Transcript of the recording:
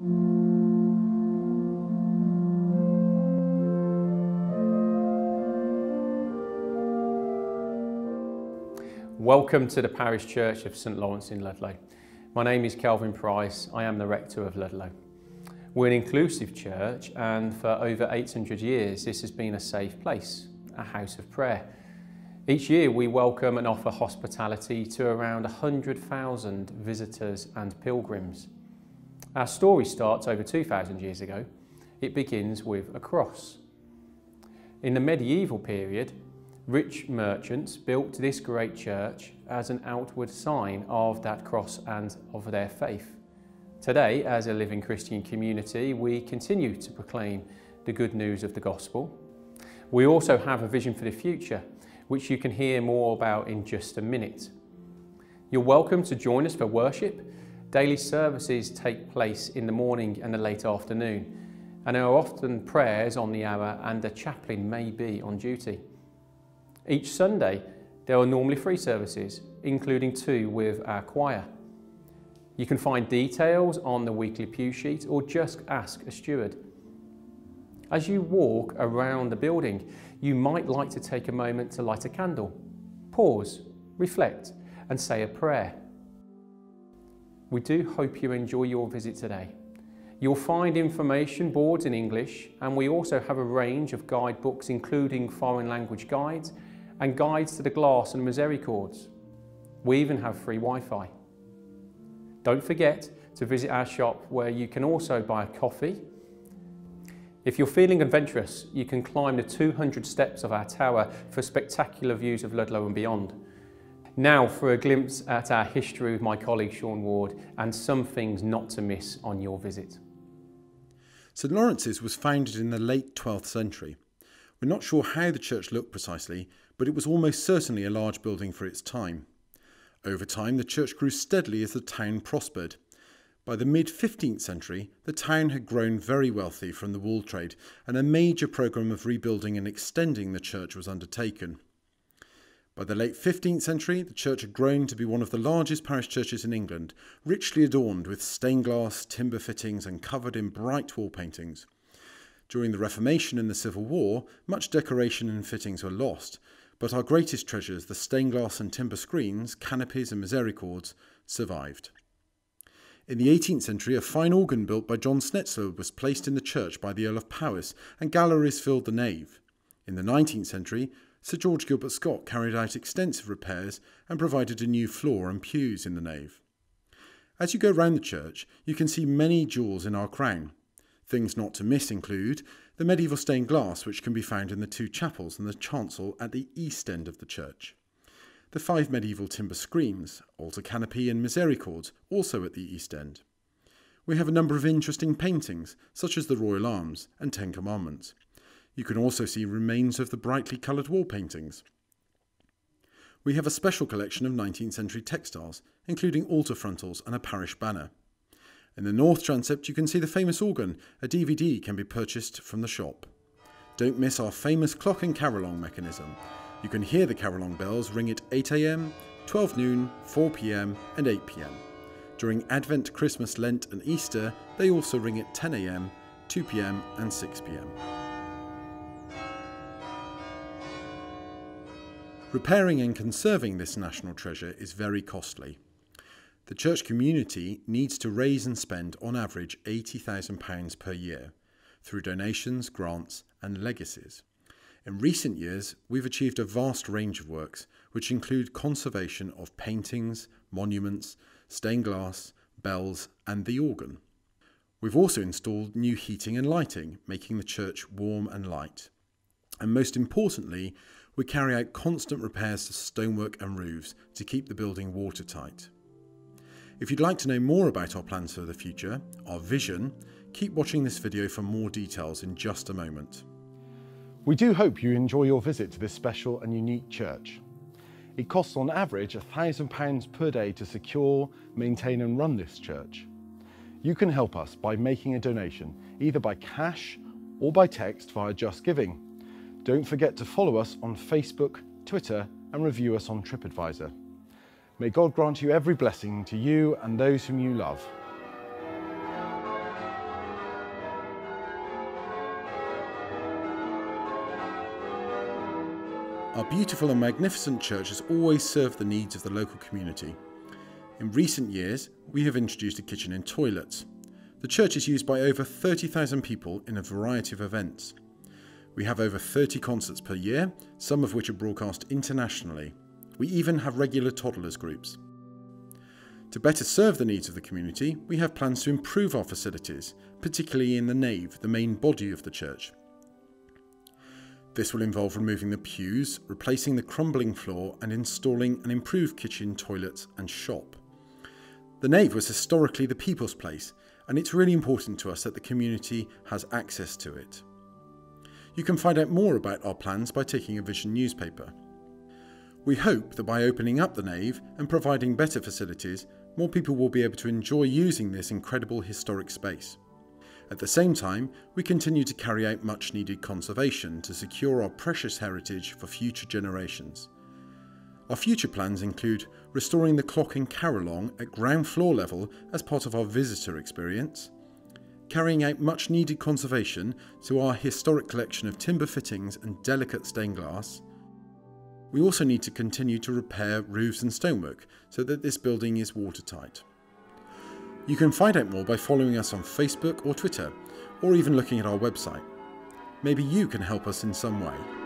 Welcome to the Parish Church of St Lawrence in Ludlow. My name is Kelvin. I am the Rector of Ludlow. We're an inclusive church, and for over 800 years this has been a safe place, a house of prayer. Each year we welcome and offer hospitality to around 100,000 visitors and pilgrims. Our story starts over 2,000 years ago. It begins with a cross. In the medieval period, rich merchants built this great church as an outward sign of that cross and of their faith. Today, as a living Christian community, we continue to proclaim the good news of the gospel. We also have a vision for the future, which you can hear more about in just a minute. You're welcome to join us for worship. Daily services take place in the morning and the late afternoon, and there are often prayers on the hour, and a chaplain may be on duty. Each Sunday, there are normally 3 services, including 2 with our choir. You can find details on the weekly pew sheet or just ask a steward. As you walk around the building, you might like to take a moment to light a candle, pause, reflect, and say a prayer. We do hope you enjoy your visit today. You'll find information boards in English, and we also have a range of guidebooks including foreign language guides and guides to the glass and misericords. We even have free Wi-Fi. Don't forget to visit our shop, where you can also buy a coffee. If you're feeling adventurous, you can climb the 200 steps of our tower for spectacular views of Ludlow and beyond. Now for a glimpse at our history with my colleague Sean Ward and some things not to miss on your visit. St Lawrence's was founded in the late 12th century. We're not sure how the church looked precisely, but it was almost certainly a large building for its time. Over time, the church grew steadily as the town prospered. By the mid-15th century, the town had grown very wealthy from the wool trade, and a major programme of rebuilding and extending the church was undertaken. By the late 15th century, the church had grown to be one of the largest parish churches in England, richly adorned with stained glass, timber fittings and covered in bright wall paintings. During the Reformation and the Civil War, much decoration and fittings were lost, but our greatest treasures, the stained glass and timber screens, canopies and misericords, survived. In the 18th century, a fine organ built by John Snetzler was placed in the church by the Earl of Powys, and galleries filled the nave. In the 19th century, Sir George Gilbert Scott carried out extensive repairs and provided a new floor and pews in the nave. As you go round the church, you can see many jewels in our crown. Things not to miss include the medieval stained glass, which can be found in the 2 chapels and the chancel at the east end of the church. The 5 medieval timber screens, altar canopy and misericords, also at the east end. We have a number of interesting paintings, such as the Royal Arms and 10 Commandments. You can also see remains of the brightly coloured wall paintings. We have a special collection of 19th century textiles, including altar frontals and a parish banner. In the north transept you can see the famous organ. A DVD can be purchased from the shop. Don't miss our famous clock and carillon mechanism. You can hear the carillon bells ring at 8 AM, 12 noon, 4 PM and 8 PM. During Advent, Christmas, Lent and Easter they also ring at 10 AM, 2 PM and 6 PM. Repairing and conserving this national treasure is very costly. The church community needs to raise and spend on average £80,000 per year through donations, grants and legacies. In recent years, we've achieved a vast range of works, which include conservation of paintings, monuments, stained glass, bells and the organ. We've also installed new heating and lighting, making the church warm and light. And most importantly, we carry out constant repairs to stonework and roofs to keep the building watertight. If you'd like to know more about our plans for the future, our vision, keep watching this video for more details in just a moment. We do hope you enjoy your visit to this special and unique church. It costs on average £1,000 per day to secure, maintain and run this church. You can help us by making a donation, either by cash or by text via Just Giving. Don't forget to follow us on Facebook, Twitter and review us on TripAdvisor. May God grant you every blessing to you and those whom you love. Our beautiful and magnificent church has always served the needs of the local community. In recent years, we have introduced a kitchen and toilets. The church is used by over 30,000 people in a variety of events. We have over 30 concerts per year, some of which are broadcast internationally. We even have regular toddlers groups. To better serve the needs of the community, we have plans to improve our facilities, particularly in the nave, the main body of the church. This will involve removing the pews, replacing the crumbling floor, and installing an improved kitchen, toilets and shop. The nave was historically the people's place, and it's really important to us that the community has access to it. You can find out more about our plans by taking a Vision newspaper. We hope that by opening up the nave and providing better facilities, more people will be able to enjoy using this incredible historic space. At the same time, we continue to carry out much needed conservation to secure our precious heritage for future generations. Our future plans include restoring the clock in Carillon at ground floor level as part of our visitor experience, carrying out much needed conservation to our historic collection of timber fittings and delicate stained glass. We also need to continue to repair roofs and stonework so that this building is watertight. You can find out more by following us on Facebook or Twitter, or even looking at our website. Maybe you can help us in some way.